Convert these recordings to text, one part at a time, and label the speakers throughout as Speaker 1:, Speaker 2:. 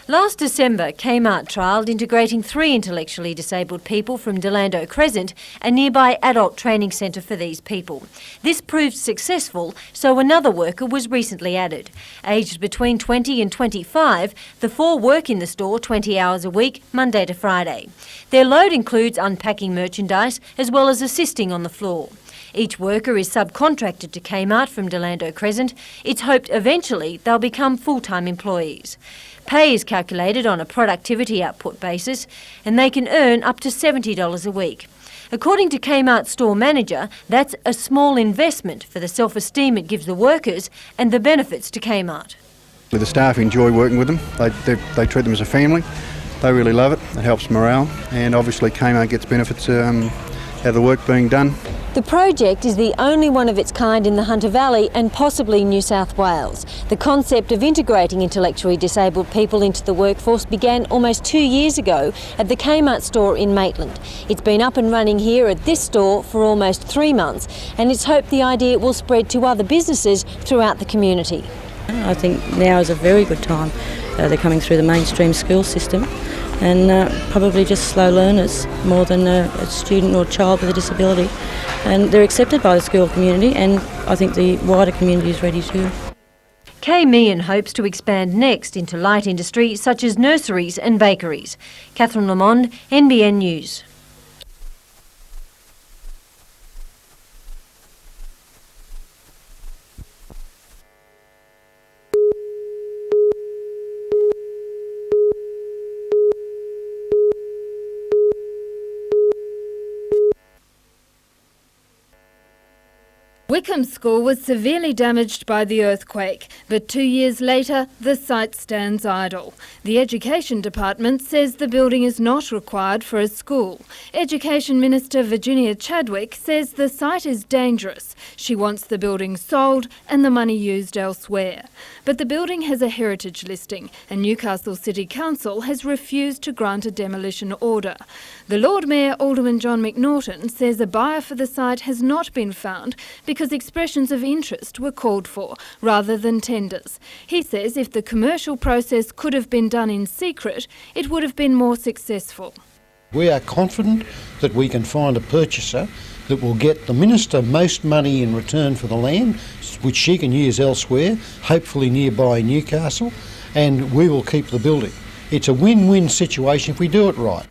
Speaker 1: Last December, Kmart trialled integrating 3 intellectually disabled people from Delando Crescent, a nearby adult training centre for these people. This proved successful, so another worker was recently added. Aged between 20 and 25, the 4 work in the store 20 hours a week, Monday to Friday. Their load includes unpacking merchandise as well as assisting on the floor. Each worker is subcontracted to Kmart from Delando Crescent. It's hoped eventually they'll become full-time employees. Pay is calculated on a productivity output basis and they can earn up to $70 a week. According to Kmart store manager, that's a small investment for the self-esteem it gives the workers and the benefits to Kmart.
Speaker 2: The staff enjoy working with them. They treat them as a family. They really love it. It helps morale, and obviously Kmart gets benefits out of the work being done.
Speaker 1: The project is the only one of its kind in the Hunter Valley and possibly New South Wales. The concept of integrating intellectually disabled people into the workforce began almost 2 years ago at the Kmart store in Maitland. It's been up and running here at this store for almost 3 months, and it's hoped the idea will spread to other businesses throughout the community.
Speaker 3: I think now is a very good time. They're coming through the mainstream school system, and probably just slow learners more than a student or child with a disability. And they're accepted by the school community, and I think the wider community is ready too.
Speaker 1: Kay Meehan hopes to expand next into light industry such as nurseries and bakeries. Catherine Lamond, NBN News.
Speaker 4: Wickham School was severely damaged by the earthquake, but 2 years later the site stands idle. The Education Department says the building is not required for a school. Education Minister Virginia Chadwick says the site is dangerous. She wants the building sold and the money used elsewhere. But the building has a heritage listing and Newcastle City Council has refused to grant a demolition order. The Lord Mayor Alderman John McNaughton says a buyer for the site has not been found because expressions of interest were called for rather than tenders. He says if the commercial process could have been done in secret, it would have been more successful.
Speaker 5: We are confident that we can find a purchaser that will get the Minister most money in return for the land, which she can use elsewhere, hopefully nearby Newcastle, and we will keep the building. It's a win-win situation if we do it right.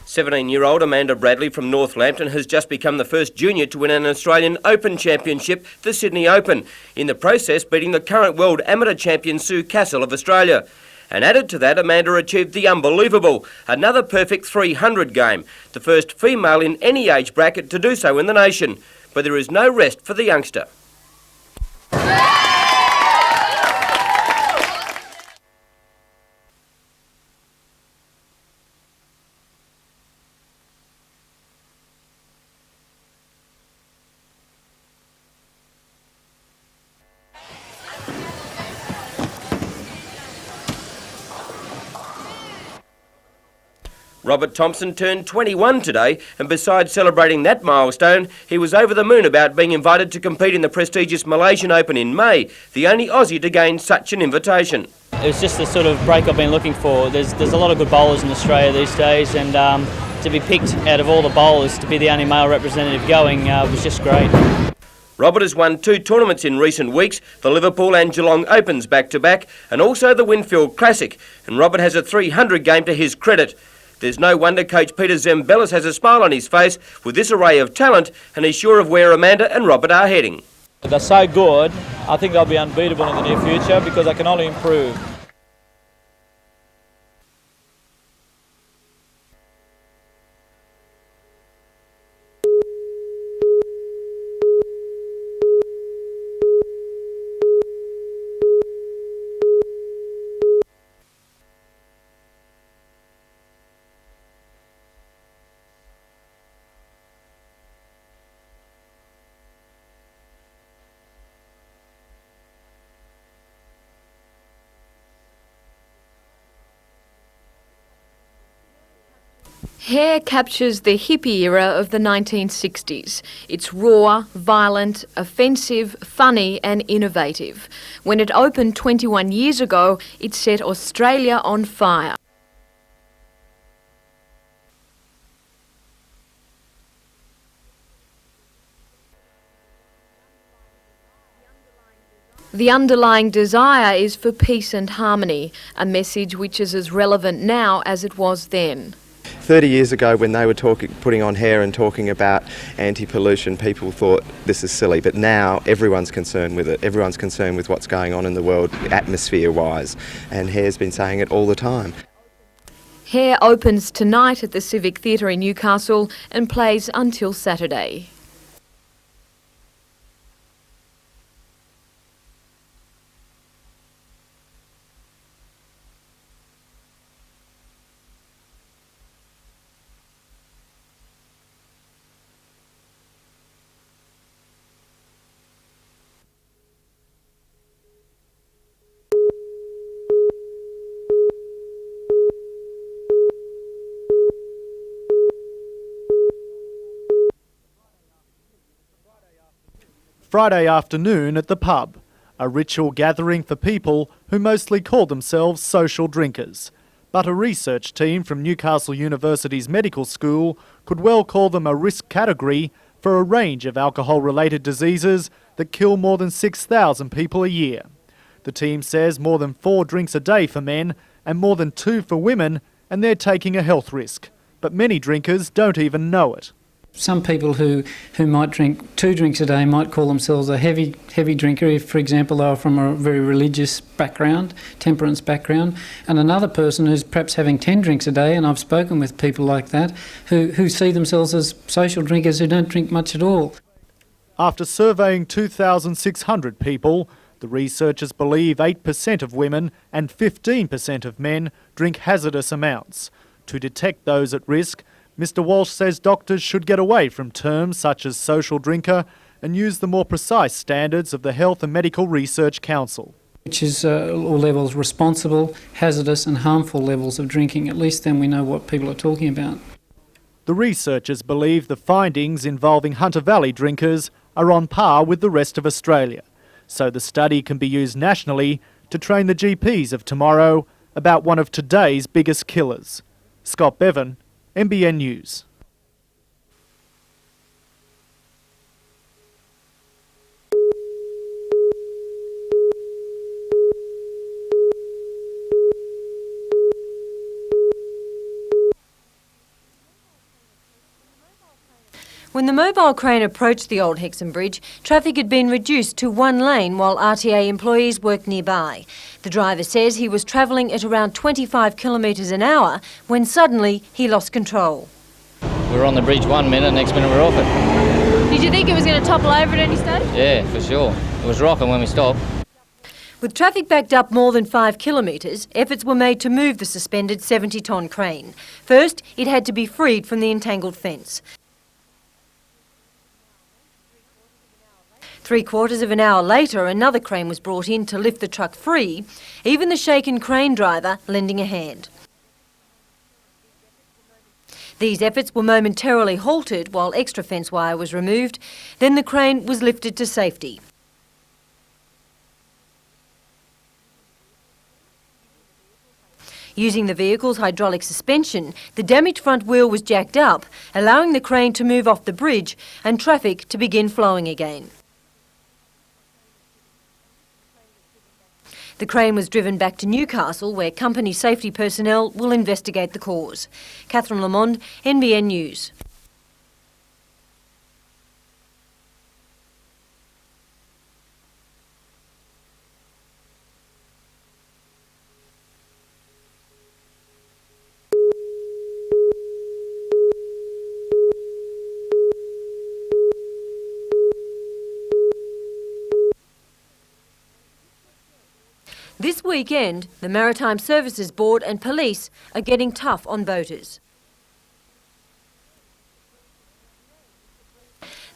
Speaker 6: "17-year-old Amanda Bradley from Northampton has just become the first junior to win an Australian Open Championship, the Sydney Open, in the process beating the current world amateur champion Sue Castle of Australia. And added to that, Amanda achieved the unbelievable, another perfect 300 game, the first female in any age bracket to do so in the nation. But there is no rest for the youngster. Robert Thompson turned 21 today, and besides celebrating that milestone, he was over the moon about being invited to compete in the prestigious Malaysian Open in May, the only Aussie to gain such an invitation.
Speaker 7: It was just the sort of break I've been looking for. There's a lot of good bowlers in Australia these days, and to be picked out of all the bowlers to be the only male representative going was just great.
Speaker 6: Robert has won 2 tournaments in recent weeks, the Liverpool and Geelong Opens back-to-back, and also the Winfield Classic, and Robert has a 300 game to his credit. There's no wonder coach Peter Zembellis has a smile on his face with this array of talent, and he's sure of where Amanda and Robert are heading.
Speaker 7: They're so good, I think they'll be unbeatable in the near future because they can only improve.
Speaker 8: Hair captures the hippie era of the 1960s. It's raw, violent, offensive, funny and innovative. When it opened 21 years ago, it set Australia on fire. The underlying desire is for peace and harmony, a message which is as relevant now as it was then.
Speaker 9: 30 years ago, when they were putting on hair and talking about anti-pollution, people thought this is silly, but now everyone's concerned with it. Everyone's concerned with what's going on in the world atmosphere-wise, and hair's been saying it all the time.
Speaker 8: Hair opens tonight at the Civic Theatre in Newcastle and plays until Saturday.
Speaker 10: Friday afternoon at the pub, a ritual gathering for people who mostly call themselves social drinkers. But a research team from Newcastle University's medical school could well call them a risk category for a range of alcohol-related diseases that kill more than 6,000 people a year. The team says more than 4 drinks a day for men and more than 2 for women, and they're taking a health risk. But many drinkers don't even know it.
Speaker 11: Some people who might drink 2 drinks a day might call themselves a heavy drinker if, for example, they were from a very religious background, temperance background, and another person who's perhaps having 10 drinks a day, and I've spoken with people like that, who see themselves as social drinkers who don't drink much at all.
Speaker 10: After surveying 2,600 people, the researchers believe 8% of women and 15% of men drink hazardous amounts. To detect those at risk, Mr Walsh says doctors should get away from terms such as social drinker and use the more precise standards of the Health and Medical Research Council.
Speaker 11: Which is all levels responsible, hazardous and harmful levels of drinking. At least then we know what people are talking about.
Speaker 10: The researchers believe the findings involving Hunter Valley drinkers are on par with the rest of Australia, so the study can be used nationally to train the GPs of tomorrow about one of today's biggest killers. Scott Bevan, NBN News.
Speaker 1: When the mobile crane approached the Old Hexham Bridge, traffic had been reduced to 1 lane while RTA employees worked nearby. The driver says he was travelling at around 25 kilometres an hour when suddenly he lost control.
Speaker 12: We were on the bridge 1 minute, next minute we were off it.
Speaker 4: Did you think it was going to topple over at any stage?
Speaker 12: Yeah, for sure. It was rocking when we stopped.
Speaker 1: With traffic backed up more than 5 kilometres, efforts were made to move the suspended 70-tonne crane. First, it had to be freed from the entangled fence. 3/4 of an hour later, another crane was brought in to lift the truck free, even the shaken crane driver lending a hand. These efforts were momentarily halted while extra fence wire was removed, then the crane was lifted to safety. Using the vehicle's hydraulic suspension, the damaged front wheel was jacked up, allowing the crane to move off the bridge and traffic to begin flowing again. The crane was driven back to Newcastle, where company safety personnel will investigate the cause. Catherine Lamond, NBN News. This weekend, the Maritime Services Board and police are getting tough on boaters.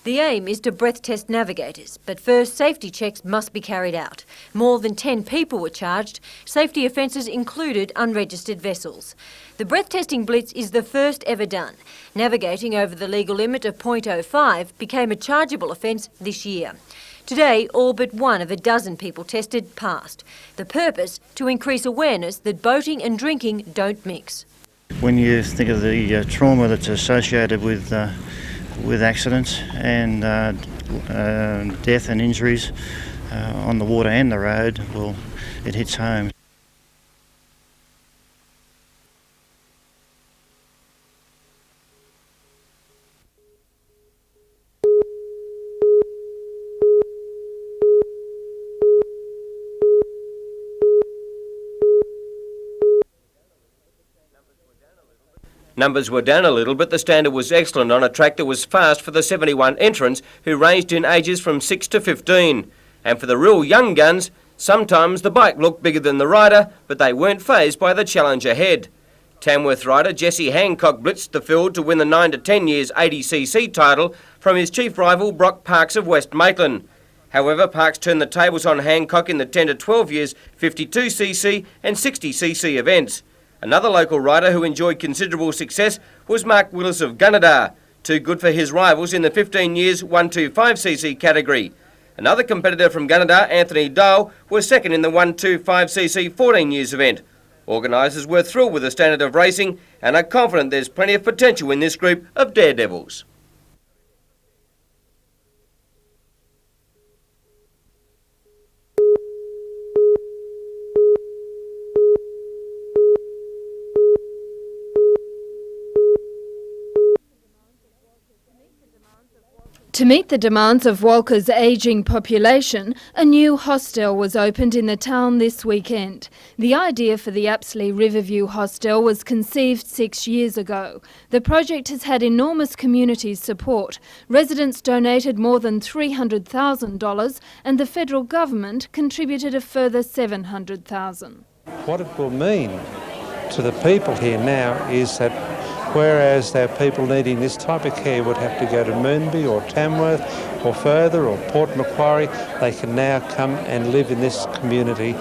Speaker 1: The aim is to breath test navigators, but first safety checks must be carried out. More than 10 people were charged. Safety offences included unregistered vessels. The breath testing blitz is the first ever done. Navigating over the legal limit of .05 became a chargeable offence this year. Today, all but one of a dozen people tested passed. The purpose, to increase awareness that boating and drinking don't mix.
Speaker 13: When you think of the trauma that's associated with accidents and death and injuries on the water and the road, well, it hits home.
Speaker 6: Numbers were down a little, but the standard was excellent on a track that was fast for the 71 entrants who ranged in ages from 6 to 15. And for the real young guns, sometimes the bike looked bigger than the rider, but they weren't fazed by the challenge ahead. Tamworth rider Jesse Hancock blitzed the field to win the 9 to 10 years 80cc title from his chief rival Brock Parks of West Maitland. However, Parks turned the tables on Hancock in the 10 to 12 years 52cc and 60cc events. Another local rider who enjoyed considerable success was Mark Willis of Gunnedah, too good for his rivals in the 15 years 125cc category. Another competitor from Gunnedah, Anthony Dole, was second in the 125cc 14 years event. Organisers were thrilled with the standard of racing and are confident there's plenty of potential in this group of daredevils.
Speaker 4: To meet the demands of Walker's ageing population, a new hostel was opened in the town this weekend. The idea for the Apsley Riverview Hostel was conceived 6 years ago. The project has had enormous community support. Residents donated more than $300,000 and the federal government contributed a further $700,000.
Speaker 14: What it will mean to the people here now is that whereas our people needing this type of care would have to go to Moonby or Tamworth or further or Port Macquarie, they can now come and live in this community.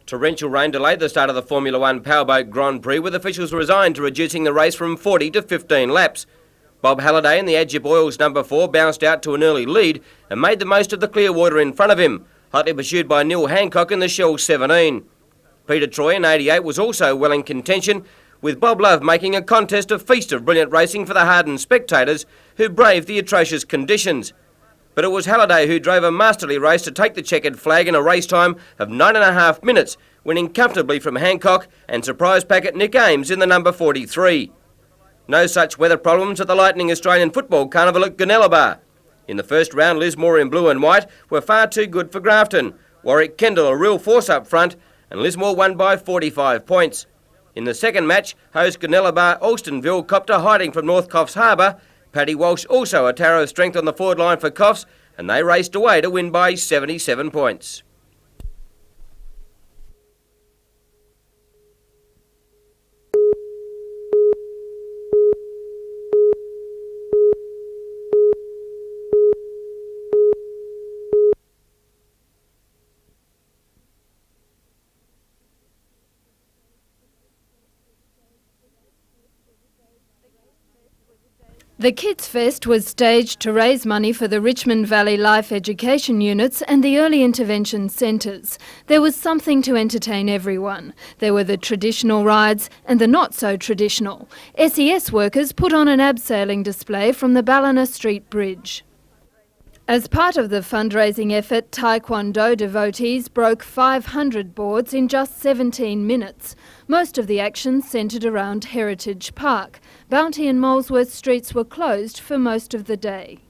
Speaker 6: Torrential rain delayed the start of the Formula One Powerboat Grand Prix, with officials resigned to reducing the race from 40 to 15 laps. Bob Halliday in the Adjip Oils No. 4 bounced out to an early lead and made the most of the clear water in front of him, hotly pursued by Neil Hancock in the Shell 17. Peter Troy in 88 was also well in contention, with Bob Love making a contest a feast of brilliant racing for the hardened spectators who braved the atrocious conditions. But it was Halliday who drove a masterly race to take the checkered flag in a race time of 9.5 minutes, winning comfortably from Hancock and surprise packet Nick Ames in the number 43. No such weather problems at the Lightning Australian Football Carnival at Gunnedah. In the first round, Lismore in blue and white were far too good for Grafton. Warwick Kendall a real force up front, and Lismore won by 45 points. In the second match, host Gunnedah Alstonville copped a hiding from North Coffs Harbour. Paddy Walsh also a tower of strength on the forward line for Coffs, and they raced away to win by 77 points.
Speaker 4: The Kids Fest was staged to raise money for the Richmond Valley Life Education Units and the Early Intervention Centres. There was something to entertain everyone. There were the traditional rides and the not-so-traditional. SES workers put on an abseiling display from the Ballina Street Bridge. As part of the fundraising effort, Taekwondo devotees broke 500 boards in just 17 minutes. Most of the action centred around Heritage Park. Bounty and Molesworth streets were closed for most of the day.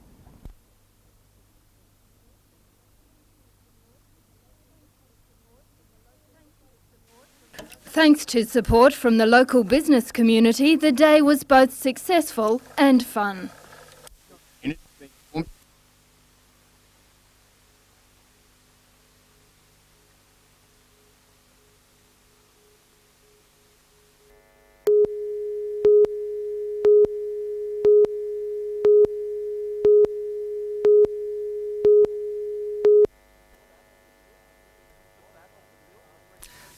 Speaker 4: Thanks to support from the local business community, the day was both successful and fun.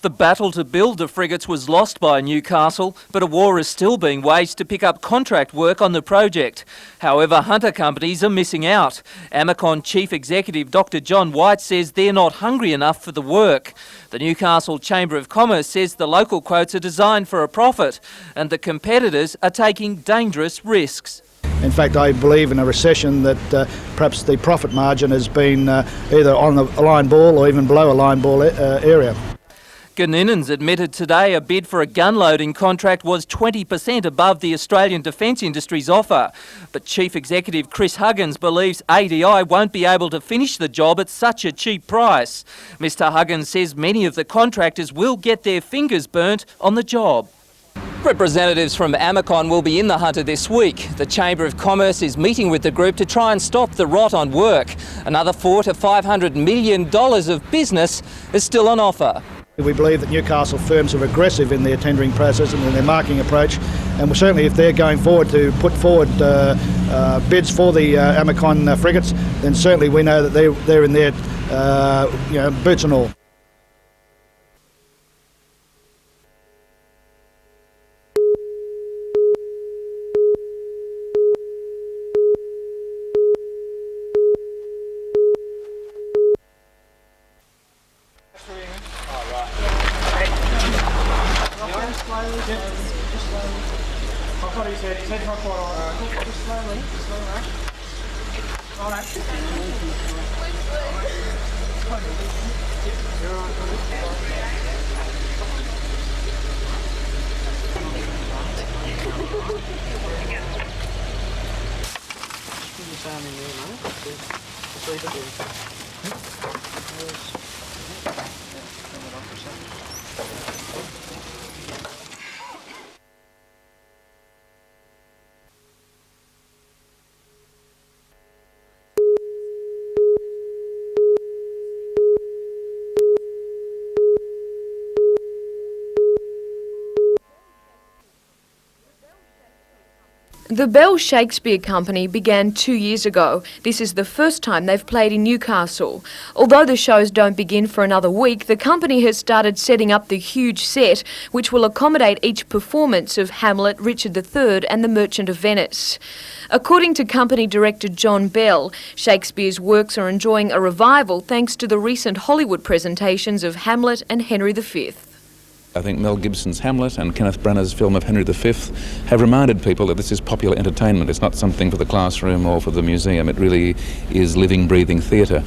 Speaker 15: The battle to build the frigates was lost by Newcastle, but a war is still being waged to pick up contract work on the project. However, hunter companies are missing out. Amacon Chief Executive Dr John White says they're not hungry enough for the work. The Newcastle Chamber of Commerce says the local quotes are designed for a profit, and the competitors are taking dangerous risks.
Speaker 16: In fact, I believe in a recession that perhaps the profit margin has been either on the line ball or even below a line ball area.
Speaker 15: Guninans admitted today a bid for a gun loading contract was 20% above the Australian defence industry's offer. But Chief Executive Chris Huggins believes ADI won't be able to finish the job at such a cheap price. Mr Huggins says many of the contractors will get their fingers burnt on the job. Representatives from Amacon will be in the Hunter this week. The Chamber of Commerce is meeting with the group to try and stop the rot on work. Another $400 to $500 million of business is still on offer.
Speaker 16: We believe that Newcastle firms are aggressive in their tendering process and in their marketing approach, and certainly if they're going forward to put forward bids for the Amacon frigates, then certainly we know that they're in their boots and all.
Speaker 8: The Bell Shakespeare Company began 2 years ago. This is the first time they've played in Newcastle. Although the shows don't begin for another week, the company has started setting up the huge set, which will accommodate each performance of Hamlet, Richard III and The Merchant of Venice. According to company director John Bell, Shakespeare's works are enjoying a revival thanks to the recent Hollywood presentations of Hamlet and Henry V.
Speaker 17: I think Mel Gibson's Hamlet and Kenneth Branagh's film of Henry V have reminded people that this is popular entertainment. It's not something for the classroom or for the museum. It really is living, breathing theatre.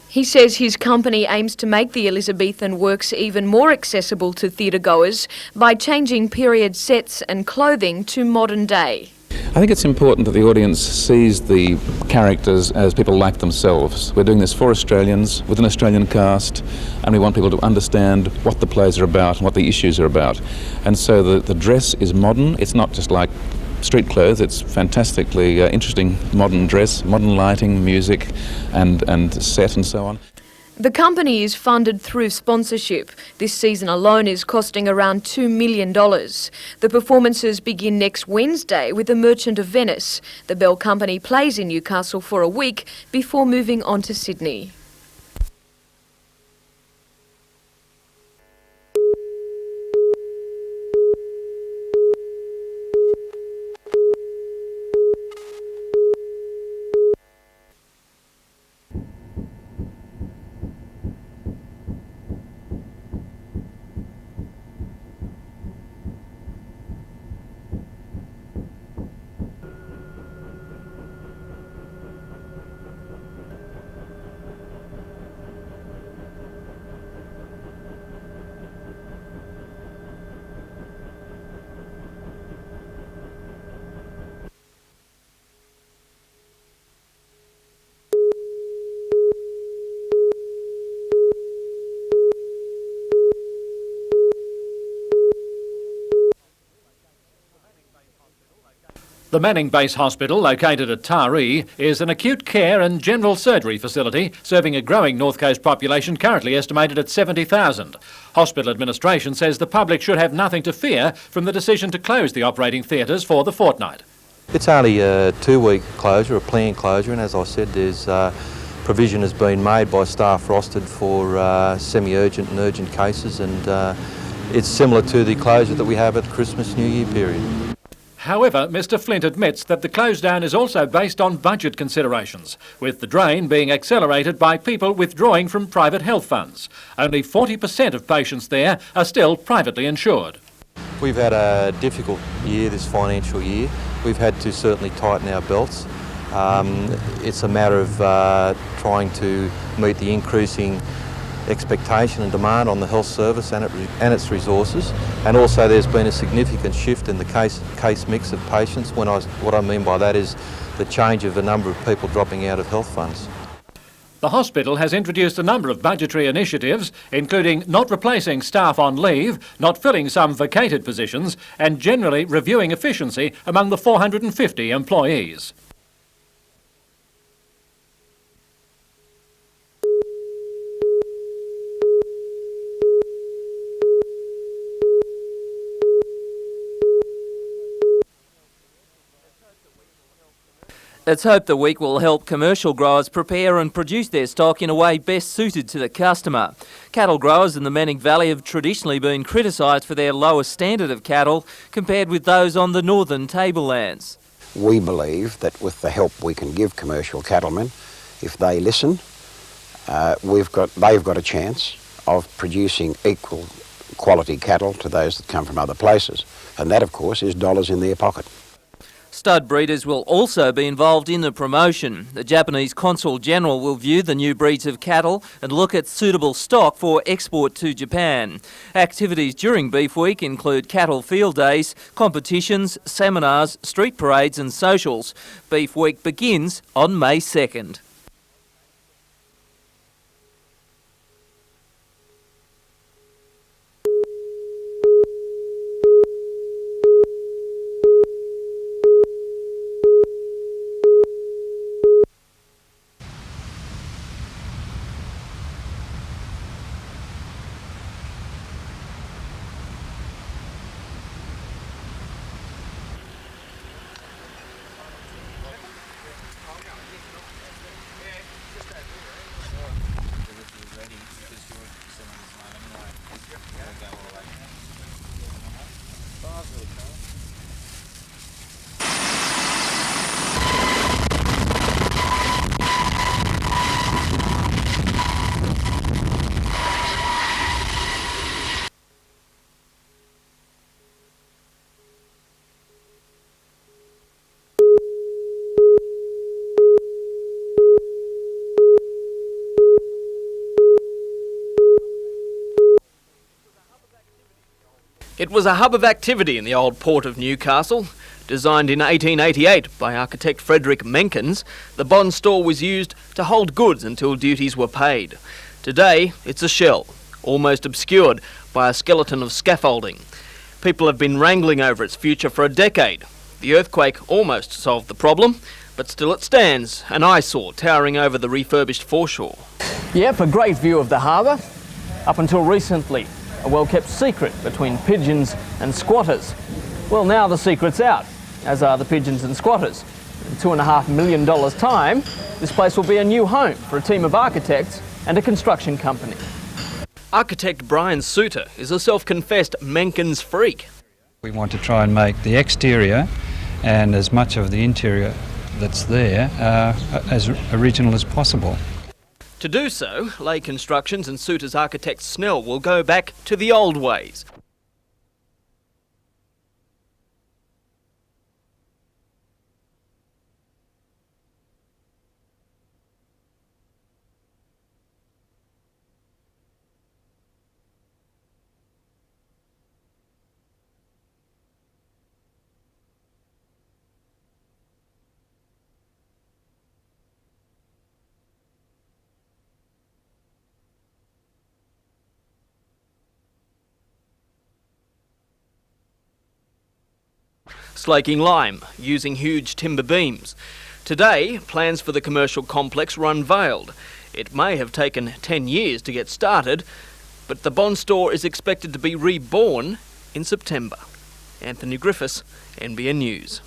Speaker 8: He says his company aims to make the Elizabethan works even more accessible to theatre-goers by changing period sets and clothing to modern day.
Speaker 17: I think it's important that the audience sees the characters as people like themselves. We're doing this for Australians, with an Australian cast, and we want people to understand what the plays are about and what the issues are about. And so the dress is modern. It's not just like street clothes. It's fantastically interesting modern dress, modern lighting, music and set and so on.
Speaker 8: The company is funded through sponsorship. This season alone is costing around $2 million. The performances begin next Wednesday with The Merchant of Venice. The Bell Company plays in Newcastle for a week before moving on to Sydney.
Speaker 18: The Manning Base Hospital, located at Taree, is an acute care and general surgery facility serving a growing North Coast population currently estimated at 70,000. Hospital administration says the public should have nothing to fear from the decision to close the operating theatres for the fortnight.
Speaker 19: It's only a 2-week closure, a planned closure, and as I said, there's provision has been made by staff rostered for semi-urgent and urgent cases, and it's similar to the closure that we have at the Christmas New Year period.
Speaker 18: However, Mr Flint admits that the close down is also based on budget considerations, with the drain being accelerated by people withdrawing from private health funds. Only 40% of patients there are still privately insured.
Speaker 19: We've had a difficult year this financial year. We've had to certainly tighten our belts. It's a matter of trying to meet the increasing expectation and demand on the health service and its resources, and also there's been a significant shift in the case mix of patients. What I mean by that is the change of the number of people dropping out of health funds.
Speaker 18: The hospital has introduced a number of budgetary initiatives, including not replacing staff on leave, not filling some vacated positions, and generally reviewing efficiency among the 450 employees.
Speaker 15: It's hoped the week will help commercial growers prepare and produce their stock in a way best suited to the customer. Cattle growers in the Manning Valley have traditionally been criticised for their lower standard of cattle compared with those on the northern tablelands.
Speaker 20: We believe that with the help we can give commercial cattlemen, if they listen, they've got a chance of producing equal quality cattle to those that come from other places. And that, of course, is dollars in their pocket.
Speaker 15: Stud breeders will also be involved in the promotion. The Japanese Consul General will view the new breeds of cattle and look at suitable stock for export to Japan. Activities during Beef Week include cattle field days, competitions, seminars, street parades and socials. Beef Week begins on May 2nd.
Speaker 21: It was a hub of activity in the old port of Newcastle. Designed in 1888 by architect Frederick Menkens, the bond store was used to hold goods until duties were paid. Today, it's a shell, almost obscured by a skeleton of scaffolding. People have been wrangling over its future for a decade. The earthquake almost solved the problem, but still it stands, an eyesore towering over the refurbished foreshore. Yep, a great view of the harbour. Up until recently, a well-kept secret between pigeons and squatters. Well, now the secret's out, as are the pigeons and squatters. In $2.5 million time, this place will be a new home for a team of architects and a construction company. Architect Brian Suter is a self-confessed Menkens freak.
Speaker 22: We want to try and make the exterior and as much of the interior that's there as original as possible.
Speaker 21: To do so, Lay Constructions and Suter's architect Snell will go back to the old ways. slaking lime, using huge timber beams. Today, plans for the commercial complex were unveiled. It may have taken 10 years to get started, but the Bond store is expected to be reborn in September. Anthony Griffiths, NBN News.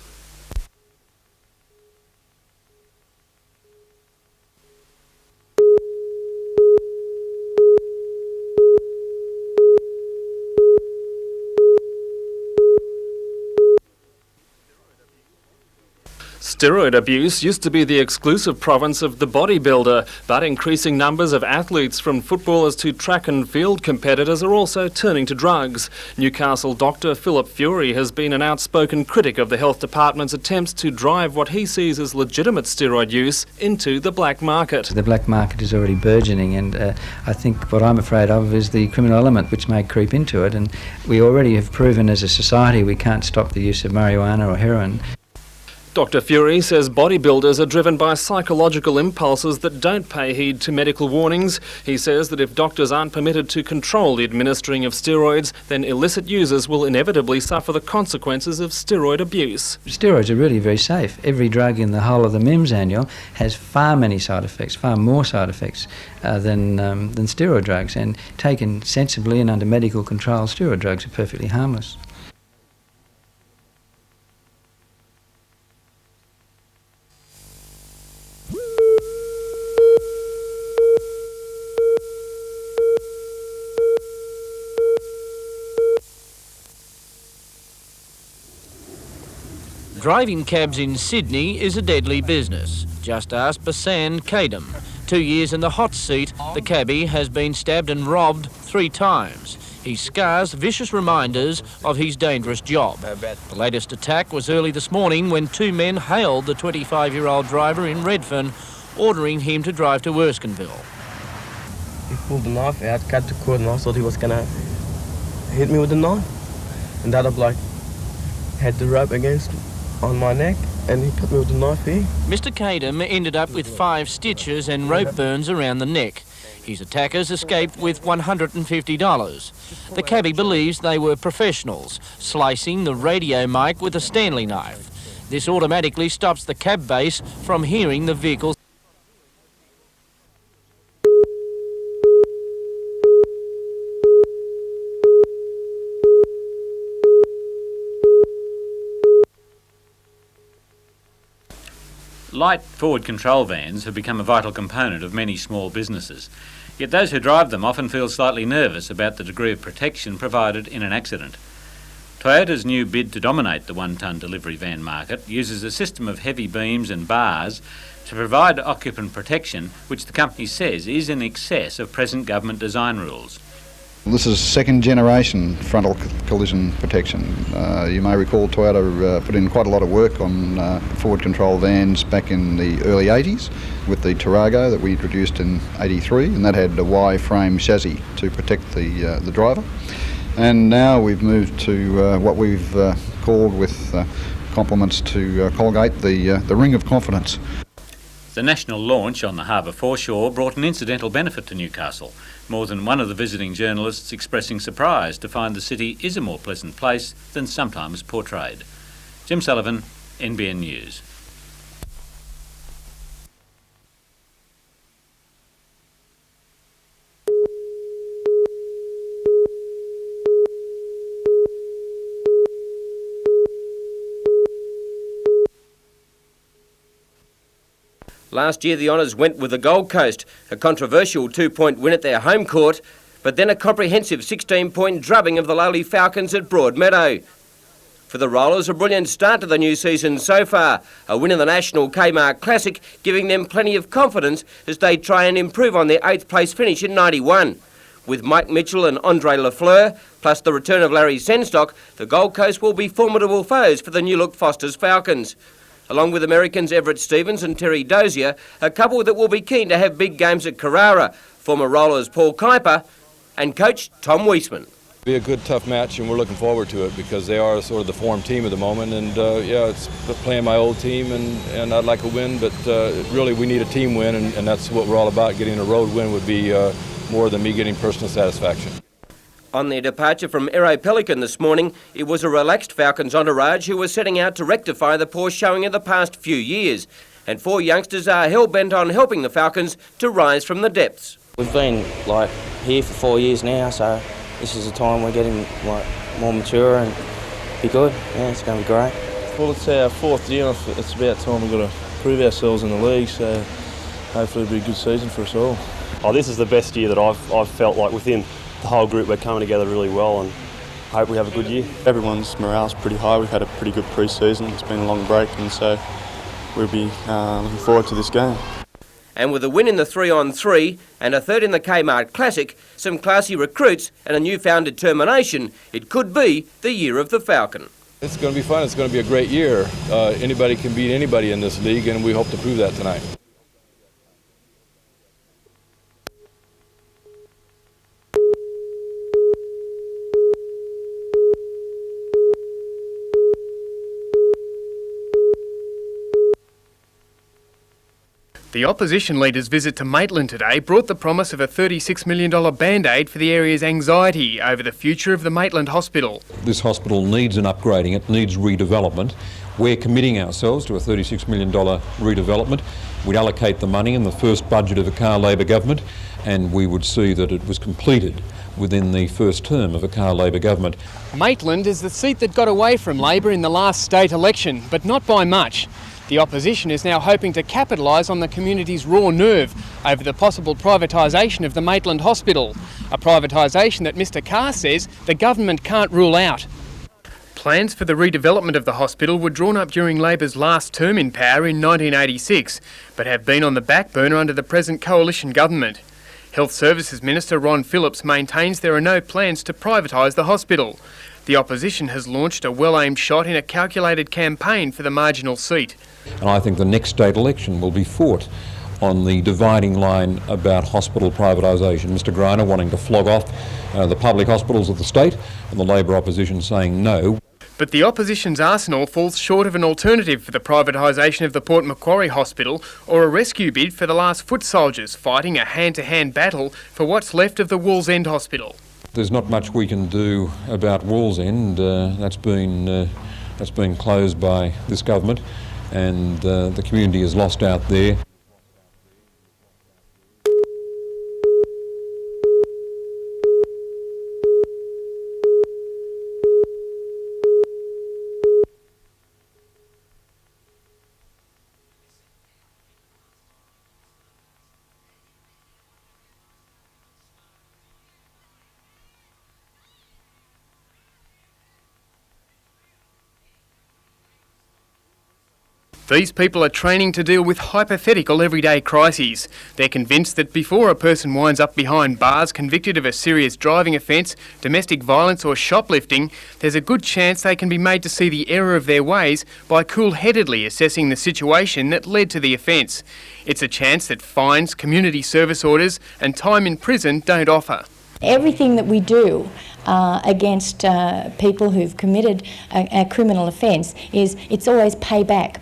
Speaker 2: Steroid abuse used to be the exclusive province of the bodybuilder, but increasing numbers of athletes from footballers to track and field competitors are also turning to drugs. Newcastle Dr. Philip Fury has been an outspoken critic of the health department's attempts to drive what he sees as legitimate steroid use into the black market.
Speaker 3: The black market is already burgeoning, and I think what I'm afraid of is the criminal element which may creep into it, and we already have proven as a society we can't stop the use of marijuana or heroin.
Speaker 2: Dr. Fury says bodybuilders are driven by psychological impulses that don't pay heed to medical warnings. He says that if doctors aren't permitted to control the administering of steroids, then illicit users will inevitably suffer the consequences of steroid abuse.
Speaker 3: Steroids are really very safe. Every drug in the whole of the MIMS annual has far many side effects, far more side effects than steroid drugs, and taken sensibly and under medical control, steroid drugs are perfectly harmless.
Speaker 23: Driving cabs in Sydney is a deadly business. Just ask Basan Kadam. 2 years in the hot seat, the cabbie has been stabbed and robbed 3 times. His scars vicious reminders of his dangerous job. The latest attack was early this morning when 2 men hailed the 25-year-old driver in Redfern, ordering him to drive to Erskineville.
Speaker 24: He pulled the knife out, cut the cord, and I thought he was going to hit me with the knife. And the other bloke had the rope on my neck, and he cut me with the knife here.
Speaker 23: Mr. Kadam ended up with 5 stitches and rope burns around the neck. His attackers escaped with $150. The cabbie believes they were professionals, slicing the radio mic with a Stanley knife. This automatically stops the cab base from hearing the vehicle's.
Speaker 25: Light forward control vans have become a vital component of many small businesses. Yet those who drive them often feel slightly nervous about the degree of protection provided in an accident. Toyota's new bid to dominate the 1-tonne delivery van market uses a system of heavy beams and bars to provide occupant protection, which the company says is in excess of present government design rules.
Speaker 26: This is second generation frontal collision protection. You may recall Toyota put in quite a lot of work on forward control vans back in the early 80s with the Tarago that we introduced in 83, and that had a Y-frame chassis to protect the driver. And now we've moved to what we've called, with compliments to Colgate, the Ring of Confidence.
Speaker 25: The national launch on the harbour foreshore brought an incidental benefit to Newcastle, more than one of the visiting journalists expressing surprise to find the city is a more pleasant place than sometimes portrayed. Jim Sullivan, NBN News.
Speaker 6: Last year the honours went with the Gold Coast, a controversial 2-point win at their home court, but then a comprehensive 16-point drubbing of the lowly Falcons at Broadmeadow. For the Rollers, a brilliant start to the new season so far, a win in the National Kmart Classic giving them plenty of confidence as they try and improve on their 8th place finish in 91. With Mike Mitchell and Andre Lafleur, plus the return of Larry Senstock, the Gold Coast will be formidable foes for the new-look Foster's Falcons. Along with Americans Everett Stevens and Terry Dozier, a couple that will be keen to have big games at Carrara, former Rollers Paul Kuiper and coach Tom Weisman.
Speaker 27: It'll be a good, tough match, and we're looking forward to it because they are sort of the form team at the moment. And yeah, it's playing my old team, and I'd like a win, but really we need a team win, and that's what we're all about. Getting a road win would be more than me getting personal satisfaction.
Speaker 6: On their departure from Aero Pelican this morning, it was a relaxed Falcons entourage who was setting out to rectify the poor showing of the past few years. And 4 youngsters are hell-bent on helping the Falcons to rise from the depths.
Speaker 24: We've been here for 4 years now, so this is the time we're getting more mature and be good. Yeah, it's going to be great.
Speaker 1: Well, it's our 4th year. It's about time we've got to prove ourselves in the league, so hopefully it'll be a good season for us all.
Speaker 5: Oh, this is the best year that I've felt like within the whole group. We're coming together really well and hope we have a good year.
Speaker 7: Everyone's morale's pretty high. We've had a pretty good pre-season. It's been a long break, and so we'll be looking forward to this game.
Speaker 6: And with a win in the 3-on-3 and a third in the Kmart Classic, some classy recruits and a newfound determination, it could be the year of the Falcon.
Speaker 27: It's going to be fun. It's going to be a great year. Anybody can beat anybody in this league, and we hope to prove that tonight.
Speaker 9: The opposition leader's visit to Maitland today brought the promise of a $36 million band-aid for the area's anxiety over the future of the Maitland Hospital.
Speaker 10: This hospital needs an upgrading, it needs redevelopment. We're committing ourselves to a $36 million redevelopment. We'd allocate the money in the first budget of a Carr Labor government, and we would see that it was completed within the first term of a Carr Labor government.
Speaker 9: Maitland is the seat that got away from Labor in the last state election, but not by much. The opposition is now hoping to capitalise on the community's raw nerve over the possible privatisation of the Maitland Hospital, a privatisation that Mr Carr says the government can't rule out. Plans for the redevelopment of the hospital were drawn up during Labor's last term in power in 1986, but have been on the back burner under the present coalition government. Health Services Minister Ron Phillips maintains there are no plans to privatise the hospital. The opposition has launched a well-aimed shot in a calculated campaign for the marginal seat.
Speaker 10: And I think the next state election will be fought on the dividing line about hospital privatisation. Mr Greiner wanting to flog off the public hospitals of the state, and the Labor opposition saying no.
Speaker 9: But the opposition's arsenal falls short of an alternative for the privatisation of the Port Macquarie Hospital or a rescue bid for the last foot soldiers fighting a hand-to-hand battle for what's left of the Wallsend Hospital.
Speaker 10: There's not much we can do about Wallsend. That's been closed by this government, and the community is lost out there.
Speaker 9: These people are training to deal with hypothetical everyday crises. They're convinced that before a person winds up behind bars convicted of a serious driving offence, domestic violence or shoplifting, there's a good chance they can be made to see the error of their ways by cool-headedly assessing the situation that led to the offence. It's a chance that fines, community service orders and time in prison don't offer.
Speaker 11: Everything that we do against people who've committed a criminal offence is it's always pay back.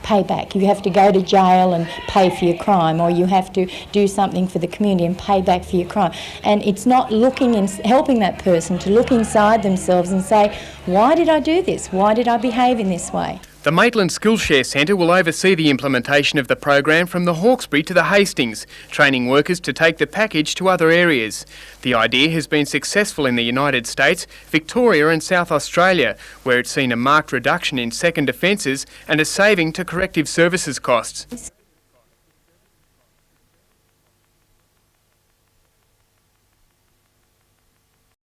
Speaker 11: You have to go to jail and pay for your crime, or you have to do something for the community and pay back for your crime. And it's not looking and helping that person to look inside themselves and say, why did I do this? Why did I behave in this way?
Speaker 9: The Maitland Skillshare Centre will oversee the implementation of the program from the Hawkesbury to the Hastings, training workers to take the package to other areas. The idea has been successful in the United States, Victoria and South Australia, where it's seen a marked reduction in second offences and a saving to corrective services costs.